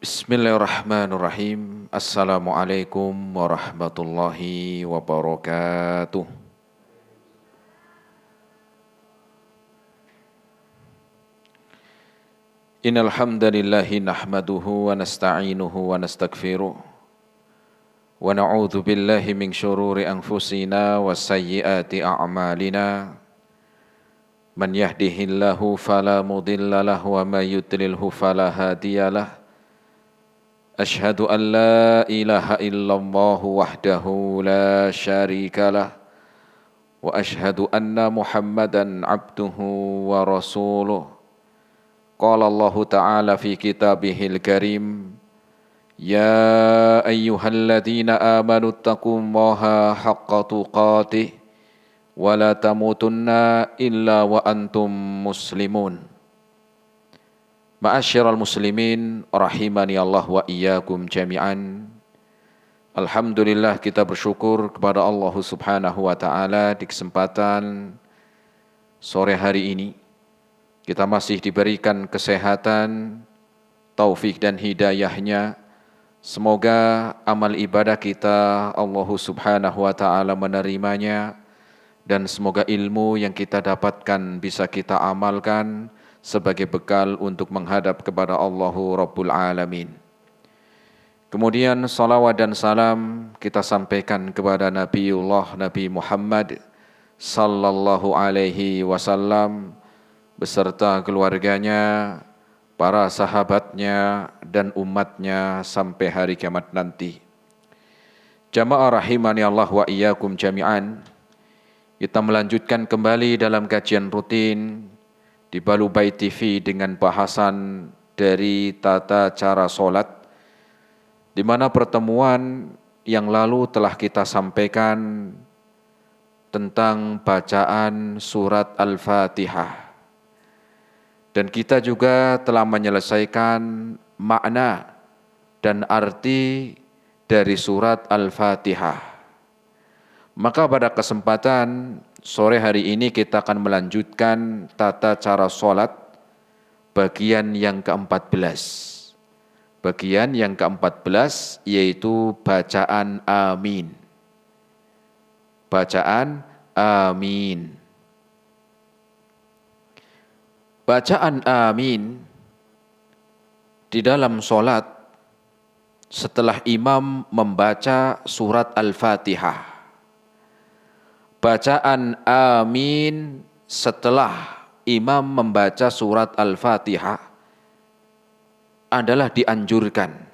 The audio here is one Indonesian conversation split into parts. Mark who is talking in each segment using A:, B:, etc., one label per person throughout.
A: Bismillahirrahmanirrahim. Assalamualaikum warahmatullahi wabarakatuh. Innal hamdalillahi nahmaduhu wa nasta'inuhu wa nastaghfiruh wa na'udzu billahi min syururi anfusina wa sayyiati a'malina. Man yahdihillahu fala mudilla lahu wa may yudlilhu fala hadiyalah. Ashhadu an la ilaha illallah wahdahu la syarika lah wa ashhadu anna Muhammadan abduhu wa rasuluh. Qala Allah Ta'ala fi kitabihil karim, ya ayyuhalladzina amanu taqullaha haqqa tuqatih wa la tamutunna illa wa antum muslimun. Ma'asyiral muslimin rahimani Allah wa iyyakum jami'an. Alhamdulillah, kita bersyukur kepada Allah Subhanahu wa taala di kesempatan sore hari ini kita masih diberikan kesehatan, taufik dan hidayahnya. Semoga amal ibadah kita Allah Subhanahu wa taala menerimanya, dan semoga ilmu yang kita dapatkan bisa kita amalkan sebagai bekal untuk menghadap kepada Allahu Rabbul Alamin. Kemudian salawat dan salam kita sampaikan kepada Nabiullah Nabi Muhammad sallallahu alaihi wasallam beserta keluarganya, para sahabatnya dan umatnya sampai hari kiamat nanti. Jamaah rahimani Allah wa iyyakum jami'an. Kita melanjutkan kembali dalam kajian rutin di Balubai TV dengan bahasan dari tata cara solat, di mana pertemuan yang lalu telah kita sampaikan tentang bacaan surat Al-Fatihah, dan kita juga telah menyelesaikan makna dan arti dari surat Al-Fatihah. Maka pada kesempatan sore hari ini kita akan melanjutkan tata cara sholat bagian yang ke-14. Bagian yang ke-14 yaitu bacaan amin. Bacaan amin. Bacaan amin di dalam sholat setelah imam membaca surat Al-Fatihah. Bacaan amin setelah imam membaca surat Al-Fatihah adalah dianjurkan.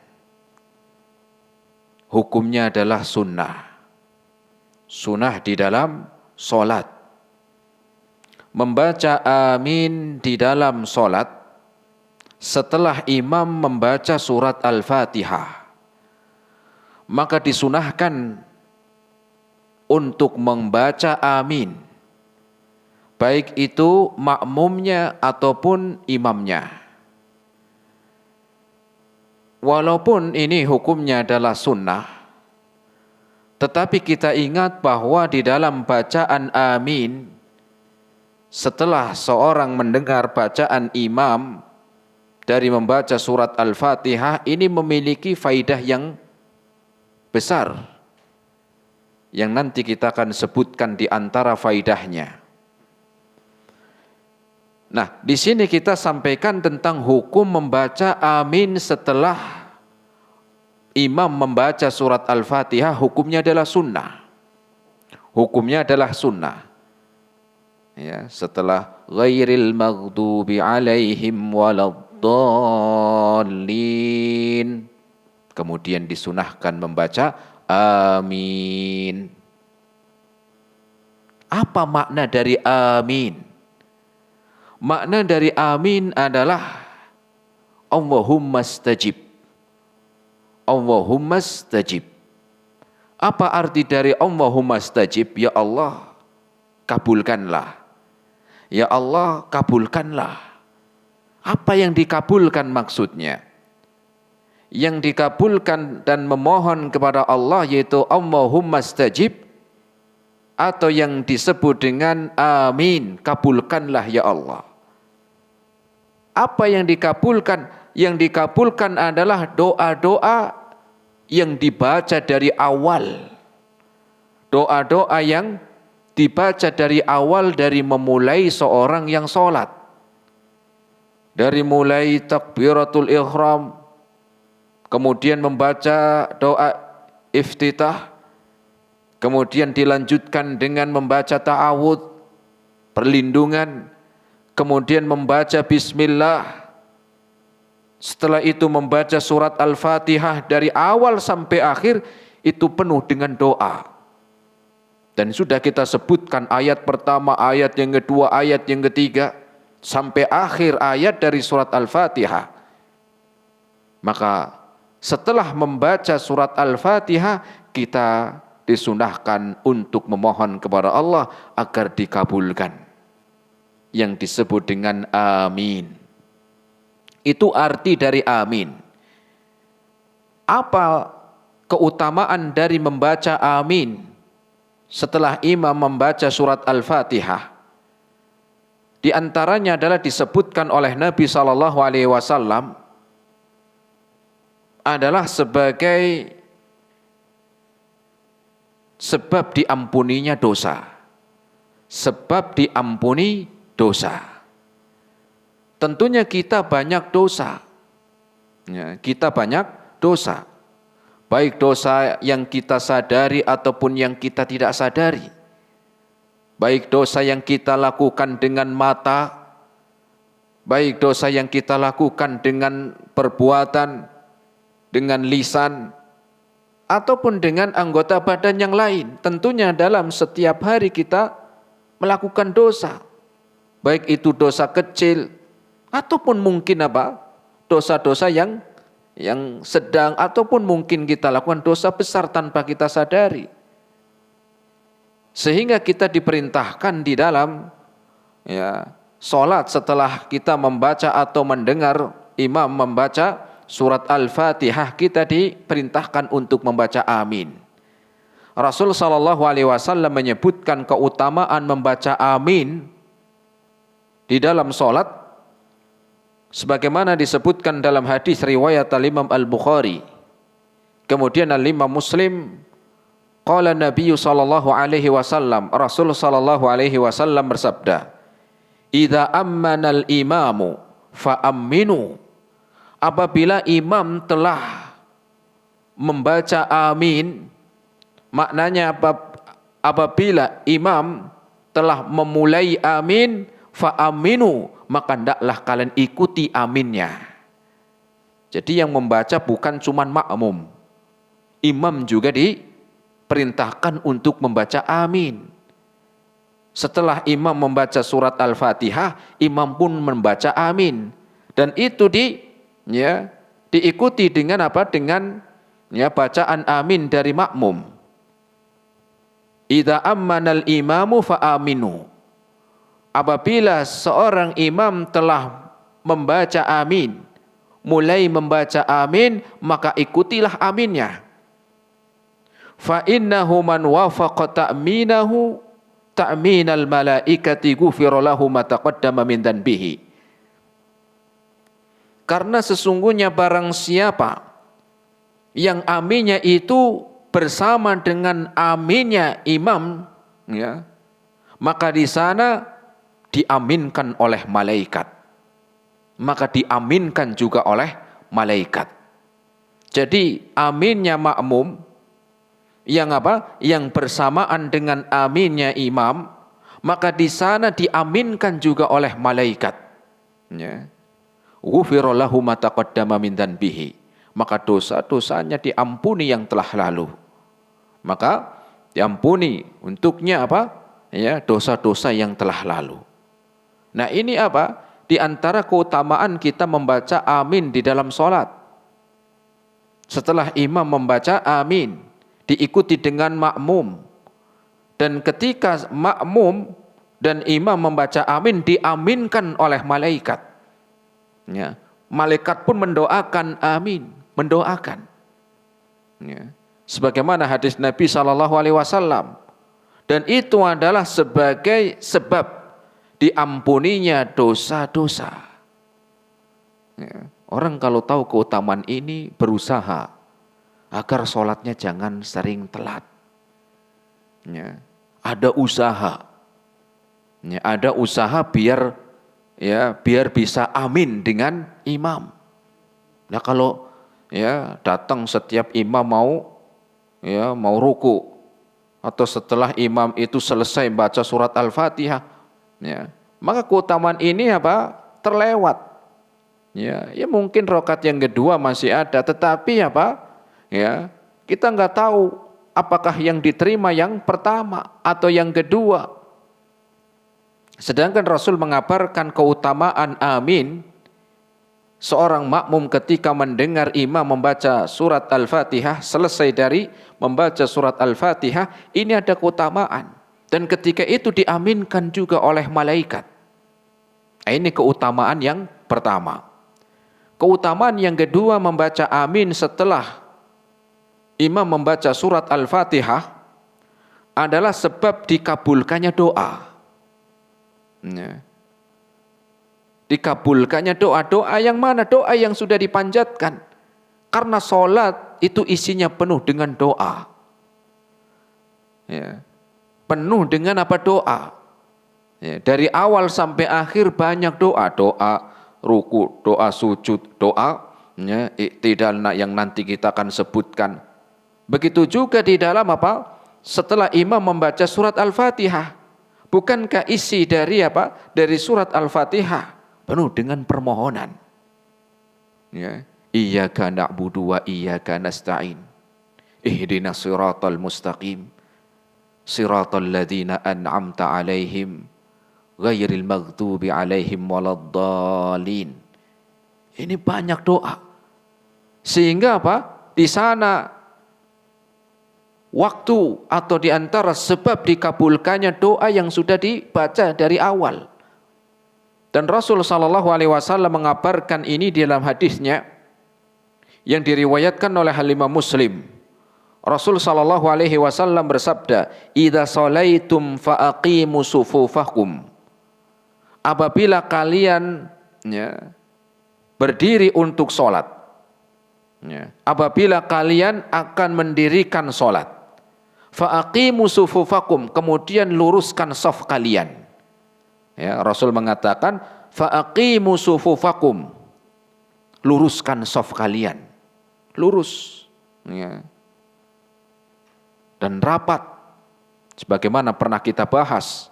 A: Hukumnya adalah sunnah. Sunnah di dalam solat. Membaca amin di dalam solat setelah imam membaca surat Al-Fatihah, maka disunahkan untuk membaca amin, baik itu makmumnya ataupun imamnya. Walaupun ini hukumnya adalah sunnah, tetapi kita ingat bahwa di dalam bacaan amin, setelah seorang mendengar bacaan imam dari membaca surat Al-Fatihah, ini memiliki faidah yang besar, yang nanti kita akan sebutkan di antara faidahnya. Nah, di sini kita sampaikan tentang hukum membaca amin setelah imam membaca surat Al-Fatihah. Hukumnya adalah sunnah. Hukumnya adalah sunnah. Ya, setelah ghairil maghdubi alaihim waladdallin, kemudian disunahkan membaca amin. Apa makna dari amin? Makna dari amin adalah Allahumma stajib. Allahumma stajib. Apa arti dari Allahumma stajib? Ya Allah, kabulkanlah. Ya Allah, kabulkanlah. Apa yang dikabulkan maksudnya? Yang dikabulkan dan memohon kepada Allah yaitu Allahumma stajib, atau yang disebut dengan amin, kabulkanlah ya Allah. Apa yang dikabulkan? yang dikabulkan adalah doa-doa yang dibaca dari awal. Doa-doa yang dibaca dari awal, dari memulai seorang yang sholat. Dari mulai takbiratul ihram, kemudian membaca doa iftitah, kemudian dilanjutkan dengan membaca ta'awudz, perlindungan, kemudian membaca bismillah, setelah itu membaca surat Al-Fatihah dari awal sampai akhir, itu penuh dengan doa. Dan sudah kita sebutkan ayat pertama, ayat yang kedua, ayat yang ketiga, sampai akhir ayat dari surat Al-Fatihah. Maka setelah membaca surat Al-Fatihah, kita disunahkan untuk memohon kepada Allah agar dikabulkan, yang disebut dengan amin. Itu arti dari amin. Apa keutamaan dari membaca amin setelah imam membaca surat Al-Fatihah? Di antaranya adalah disebutkan oleh Nabi SAW adalah sebagai sebab diampuninya dosa. Sebab diampuni dosa. Tentunya kita banyak dosa. Ya, kita banyak dosa. Baik dosa yang kita sadari ataupun yang kita tidak sadari. Baik dosa yang kita lakukan dengan mata, baik dosa yang kita lakukan dengan perbuatan, dengan lisan, ataupun dengan anggota badan yang lain. Tentunya dalam setiap hari kita melakukan dosa. Baik itu dosa kecil, ataupun mungkin dosa-dosa yang sedang, ataupun mungkin kita lakukan dosa besar tanpa kita sadari. Sehingga kita diperintahkan di dalam sholat, setelah kita membaca atau mendengar imam membaca surat Al-Fatihah, kita diperintahkan untuk membaca amin. Rasul SAW menyebutkan keutamaan membaca amin di dalam sholat, sebagaimana disebutkan dalam hadis riwayat Imam Al-Bukhari, kemudian Imam Muslim. Qala Nabi sallallahu alaihi wasallam, Rasul sallallahu alaihi wasallam bersabda, "Idza ammanal imamu fa aminu." Apabila imam telah membaca amin, maknanya apabila imam telah memulai amin, fa aminu, maka hendaklah kalian ikuti aminnya. Jadi yang membaca bukan cuma makmum, imam juga diperintahkan untuk membaca amin. Setelah imam membaca surat Al-Fatihah, imam pun membaca amin. Dan itu diikuti dengan Dengan bacaan amin dari makmum. Idza ammanal imamu fa aminu. Apabila seorang imam telah membaca amin, mulai membaca amin, maka ikutilah aminnya. Fa innahu man wafaqa ta'minahu ta'minal malaikati ghufira lahu ma taqaddama min dhanbihi. Karena sesungguhnya barang siapa yang aminnya itu bersama dengan aminnya imam, maka di sana diaminkan oleh malaikat. Maka diaminkan juga oleh malaikat. Jadi aminnya makmum yang bersamaan dengan aminnya imam, maka di sana diaminkan juga oleh malaikat. Ghufira lahu ma taqaddama min dhanbihi. Maka dosa-dosanya diampuni yang telah lalu. Maka diampuni untuknya dosa-dosa yang telah lalu. Nah, ini di antara keutamaan kita membaca amin di dalam sholat. Setelah imam membaca amin, diikuti dengan makmum. Dan ketika makmum dan imam membaca amin, diaminkan oleh malaikat. Malaikat pun mendoakan amin, mendoakan. Sebagaimana hadis Nabi SAW. Dan itu adalah sebagai sebab diampuninya dosa-dosa. Orang kalau tahu keutamaan ini berusaha agar sholatnya jangan sering telat. Ya, ada usaha. Ya, ada usaha biar bisa amin dengan imam. Nah kalau datang setiap imam mau ruku atau setelah imam itu selesai baca surat Al-Fatihah, maka keutamaan ini terlewat. Ya mungkin rakaat yang kedua masih ada, tetapi kita nggak tahu apakah yang diterima yang pertama atau yang kedua. Sedangkan Rasul mengabarkan keutamaan amin seorang makmum ketika mendengar imam membaca surat Al-Fatihah, selesai dari membaca surat Al-Fatihah, ini ada keutamaan. Dan ketika itu diaminkan juga oleh malaikat. Ini keutamaan yang pertama. Keutamaan yang kedua, membaca amin setelah imam membaca surat Al-Fatihah adalah sebab dikabulkannya doa. Dikabulkannya doa yang mana? Doa yang sudah dipanjatkan. Karena sholat itu isinya penuh dengan doa. Penuh dengan doa. Dari awal sampai akhir banyak doa. Doa ruku, doa sujud, doa iktidal yang nanti kita akan sebutkan. Begitu juga di dalam setelah imam membaca surat Al-Fatihah. Bukankah isi dari surat Al-Fatihah penuh dengan permohonan? Iyyaka na'budu wa iyyaka nasta'in. Ihdinas siratal mustaqim. Siratal ladzina an'amta 'alaihim ghairil maghdubi 'alaihim waladdallin. Ini banyak doa. Sehingga di sana waktu atau di antara sebab dikabulkannya doa yang sudah dibaca dari awal. Dan Rasul SAW mengabarkan ini di dalam hadisnya yang diriwayatkan oleh Imam Muslim. Rasul SAW bersabda, "Idza sholaitum faaqimu sufufakum." Apabila kalian berdiri untuk sholat, apabila kalian akan mendirikan sholat, faaqimu sufufakum, kemudian luruskan shaf kalian. Rasul mengatakan faaqimu sufufakum, luruskan shaf kalian, lurus dan rapat, sebagaimana pernah kita bahas.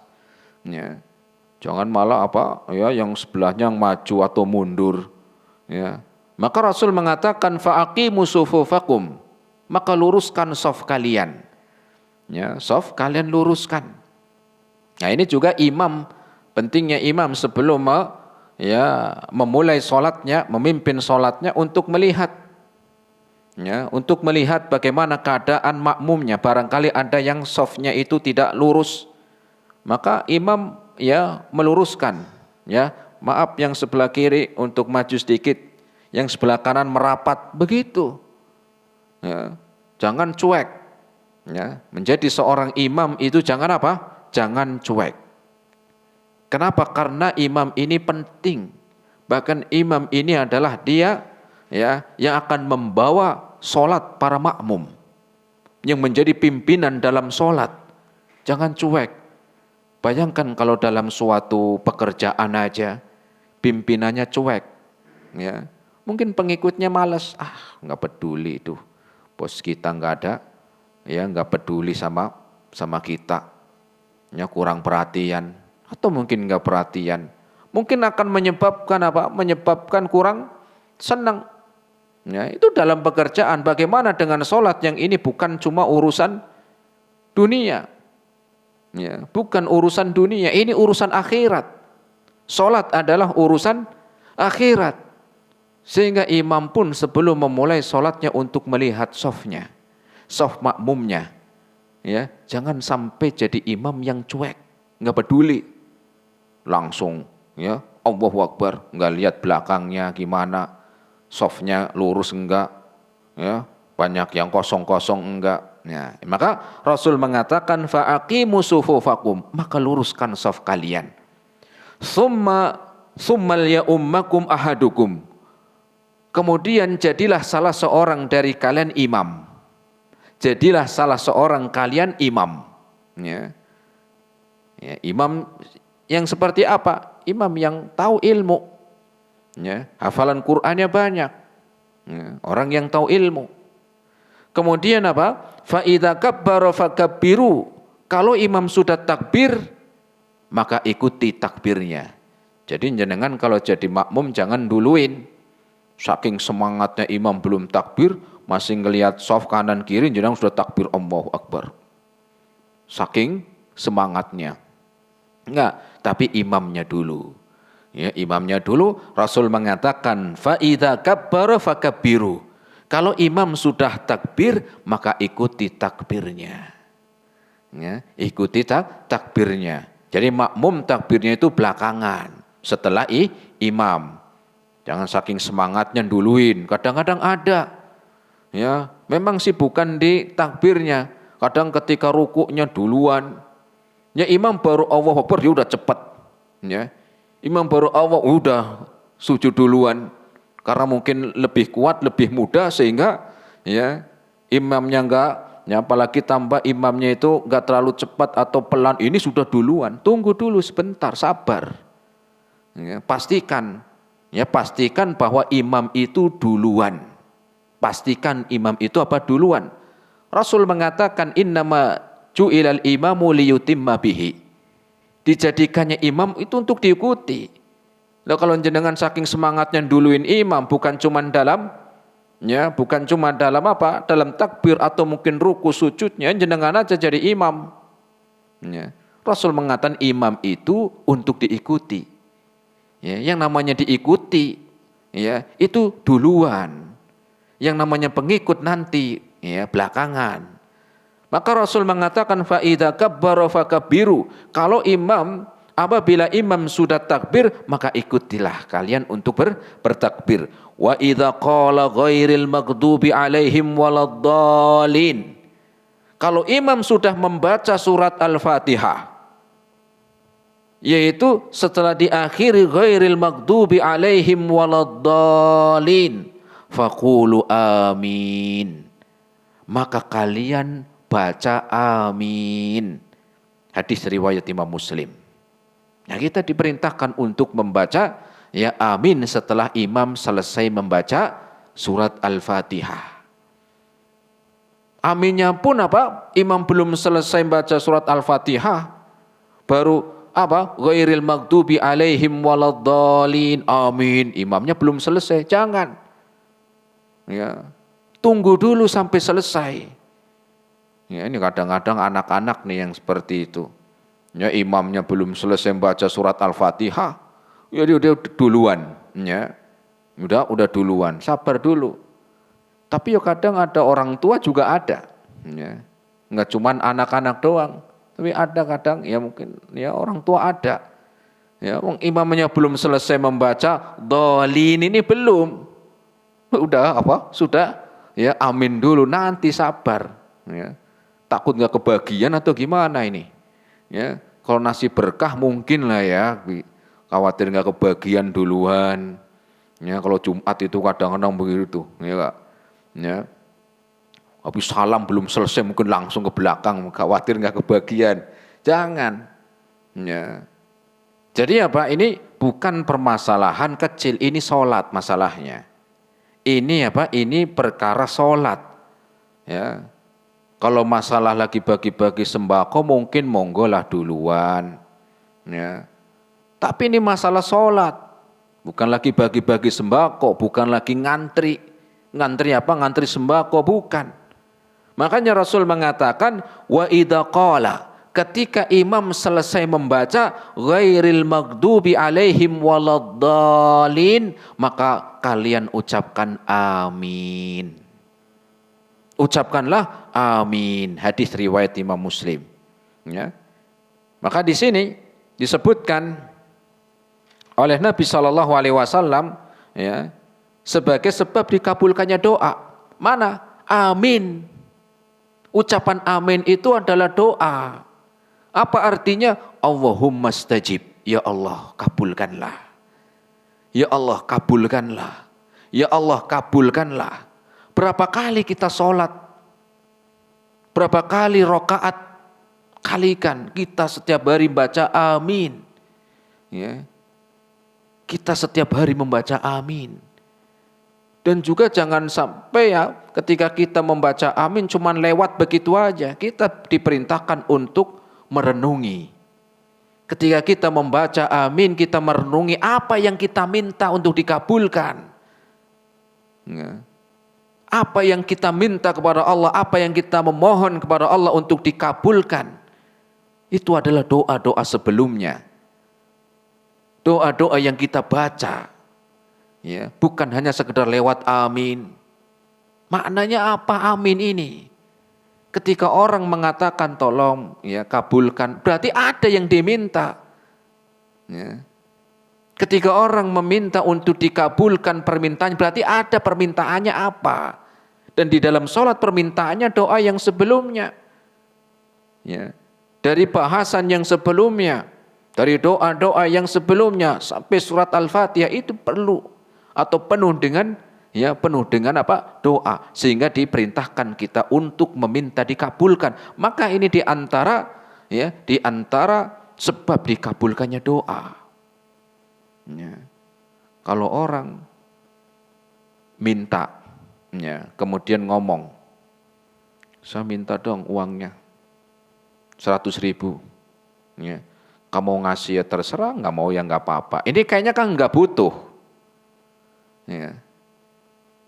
A: Jangan malah yang sebelahnya yang maju atau mundur. Maka Rasul mengatakan faaqimu sufufakum, maka luruskan shaf kalian. Shaf kalian luruskan. Nah ini juga pentingnya imam sebelum memulai sholatnya, memimpin sholatnya untuk melihat. Untuk melihat bagaimana keadaan makmumnya. Barangkali ada yang shafnya itu tidak lurus, maka imam meluruskan. Maaf yang sebelah kiri untuk maju sedikit, yang sebelah kanan merapat, begitu. Jangan cuek. Menjadi seorang imam itu jangan jangan cuek. Kenapa? Karena imam ini penting. Bahkan imam ini adalah dia yang akan membawa sholat para makmum, yang menjadi pimpinan dalam sholat. Jangan cuek. Bayangkan kalau dalam suatu pekerjaan aja pimpinannya cuek, mungkin pengikutnya malas, nggak peduli itu, bos kita nggak ada, nggak peduli sama kita, kurang perhatian, atau mungkin nggak perhatian, mungkin akan menyebabkan kurang senang. Itu dalam pekerjaan. Bagaimana dengan sholat yang ini bukan cuma urusan dunia? Bukan urusan dunia, ini urusan akhirat. Sholat adalah urusan akhirat. Sehingga imam pun sebelum memulai sholatnya untuk melihat shafnya, shaf makmumnya. Jangan sampai jadi imam yang cuek, nggak peduli. Langsung Allahu Akbar, nggak lihat belakangnya gimana, shafnya lurus enggak, banyak yang kosong-kosong enggak. Maka Rasul mengatakan faaqimu sufufakum, maka luruskan shaf kalian. Summal ya ummakum ahadukum, Kemudian jadilah salah seorang dari kalian imam. Jadilah salah seorang kalian imam. Ya. Ya, imam yang seperti apa? Imam yang tahu ilmu. Ya, hafalan Qur'annya banyak. Ya, orang yang tahu ilmu. Kemudian apa? Fa idza kabbara fakabbiru. Kalau imam sudah takbir, maka ikuti takbirnya. Jadi jenengan kalau jadi makmum jangan duluin. Saking semangatnya imam belum takbir, masih ngelihat shaf kanan kiri, jenengan sudah takbir Allahu Akbar. Saking semangatnya. Enggak, tapi imamnya dulu. Ya, imamnya dulu. Rasul mengatakan fa idza kabbara fakabbiru. Kalau imam sudah takbir, maka ikuti takbirnya. Ya, ikuti takbirnya. Jadi makmum takbirnya itu belakangan, setelah imam. Jangan saking semangatnya duluin. Kadang-kadang ada. Ya, memang sih bukan di takbirnya. Kadang ketika rukuknya duluan. Ya imam baru Allahu Akbar dia udah cepat. Ya. Imam baru Allah udah sujud duluan. Karena mungkin lebih kuat, lebih mudah sehingga ya imamnya enggak, ya apalagi tambah imamnya itu enggak terlalu cepat atau pelan, ini sudah duluan. Tunggu dulu sebentar, sabar. Ya, pastikan bahwa imam itu duluan. Pastikan imam itu apa duluan. Rasul mengatakan innama ju'ilal imamu liyutimma bihi. Dijadikannya imam itu untuk diikuti. Nah, kalau jenengan saking semangatnya duluin imam, bukan cuma dalam apa? Dalam takbir atau mungkin ruku sujudnya, jenengan aja jadi imam. Ya. Rasul mengatakan imam itu untuk diikuti. Ya, yang namanya diikuti, ya itu duluan. Yang namanya pengikut nanti, ya belakangan. Maka Rasul mengatakan fa idza kabbara fakabbiru. Kalau apabila imam sudah takbir, maka ikutilah kalian untuk bertakbir. Wa idza qala ghairil maghdubi alaihim waladdallin. Kalau imam sudah membaca surat Al-Fatihah, yaitu setelah diakhiri ghairil maghdubi alaihim waladdallin, faqulu amin. Maka kalian baca amin. Hadis riwayat Imam Muslim. Nah, kita diperintahkan untuk membaca ya amin setelah imam selesai membaca surat Al-Fatihah. Aminnya pun apa? Imam belum selesai membaca surat Al-Fatihah, baru apa? Ghairil maghdubi alaihim waladdallin. Amin. Imamnya belum selesai. Jangan. Ya. Tunggu dulu sampai selesai. Ya, ini kadang-kadang anak-anak nih yang seperti itu. Ya, imamnya belum selesai membaca surat Al-Fatihah, ya dia duluan, ya. Udah duluan, sabar dulu. Tapi ya kadang ada orang tua juga ada, ya. Enggak cuman anak-anak doang, tapi ada kadang ya mungkin ya orang tua ada. Ya, imamnya belum selesai membaca dhalin ini belum. Udah apa? Sudah ya amin dulu, nanti sabar, ya. Takut enggak kebagian atau gimana ini? Ya, kalau nasi berkah mungkin lah ya, khawatir nggak kebagian duluan. Ya, kalau Jumat itu kadang-kadang begitu, ya Kak. Ya, habis salam belum selesai mungkin langsung ke belakang, khawatir nggak kebagian. Jangan. Ya. Jadi apa? Ini bukan permasalahan kecil, ini sholat masalahnya. Ini apa? Ini perkara sholat. Ya. Kalau masalah lagi bagi-bagi sembako mungkin monggolah duluan. Ya. Tapi ini masalah sholat. Bukan lagi bagi-bagi sembako, bukan lagi ngantri. Ngantri apa? Ngantri sembako, bukan. Makanya Rasul mengatakan, wa idza qala, ketika imam selesai membaca ghairil maghdubi alaihim waladdallin, maka kalian ucapkan amin. Ucapkanlah amin. Hadis riwayat Imam Muslim. Ya. Maka di sini disebutkan oleh Nabi SAW ya, sebagai sebab dikabulkannya doa. Mana? Amin. Ucapan amin itu adalah doa. Apa artinya? Allahumma stajib. Ya Allah, kabulkanlah. Ya Allah, kabulkanlah. Ya Allah kabulkanlah. Berapa kali kita sholat, berapa kali rakaat, kalikan kita setiap hari baca amin. Ya. Kita setiap hari membaca amin. Dan juga jangan sampai ya ketika kita membaca amin cuman lewat begitu aja. Kita diperintahkan untuk merenungi. Ketika kita membaca amin, kita merenungi apa yang kita minta untuk dikabulkan. Ya. Apa yang kita minta kepada Allah, apa yang kita memohon kepada Allah untuk dikabulkan. Itu adalah doa-doa sebelumnya. Doa-doa yang kita baca. Ya, bukan hanya sekedar lewat amin. Maknanya apa amin ini? Ketika orang mengatakan tolong ya kabulkan, berarti ada yang diminta. Ya. Ketika orang meminta untuk dikabulkan permintaannya, berarti ada permintaannya apa? Dan di dalam sholat permintaannya doa yang sebelumnya. Ya. Dari bahasan yang sebelumnya, dari doa-doa yang sebelumnya sampai surat Al-Fatihah itu perlu atau penuh dengan apa? Doa, sehingga diperintahkan kita untuk meminta dikabulkan. Maka ini di antara sebab dikabulkannya doa. Ya. Kalau orang minta, ya, kemudian ngomong, saya minta dong uangnya 100.000, ya. Kamu ngasih ya terserah, nggak mau ya nggak apa-apa. Ini kayaknya kan nggak butuh, ya.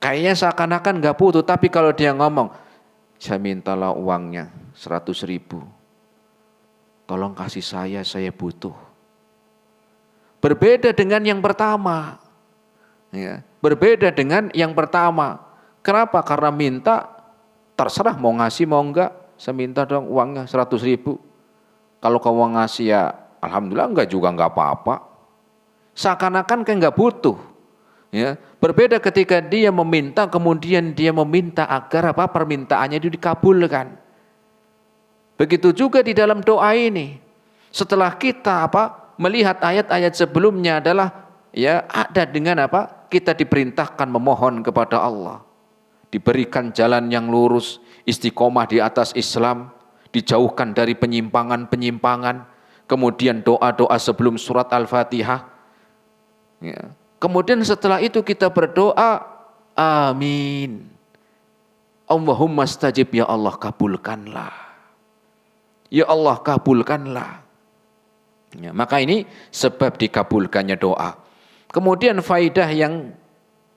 A: Kayaknya seakan-akan nggak butuh, tapi kalau dia ngomong, saya mintalah uangnya 100.000, tolong kasih saya butuh. Berbeda dengan yang pertama. Ya, berbeda dengan yang pertama. Kenapa? Karena minta, terserah mau ngasih mau enggak. Saya minta dong uangnya 100.000. Kalau kamu ngasih ya alhamdulillah, enggak juga enggak apa-apa. Seakan-akan kayak enggak butuh. Ya, berbeda ketika dia meminta, kemudian dia meminta agar apa permintaannya itu dikabulkan. Begitu juga di dalam doa ini. Setelah kita melihat ayat-ayat sebelumnya adalah ya ada dengan apa? Kita diperintahkan memohon kepada Allah. Diberikan jalan yang lurus, istiqomah di atas Islam, dijauhkan dari penyimpangan-penyimpangan. Kemudian doa-doa sebelum surat Al-Fatihah. Ya. Kemudian setelah itu kita berdoa, amin. Allahumma stajib, ya Allah kabulkanlah. Ya Allah kabulkanlah. Ya, maka ini sebab dikabulkannya doa. Kemudian faidah yang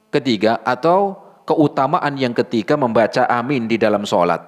A: ketiga atau keutamaan yang ketiga membaca amin di dalam sholat.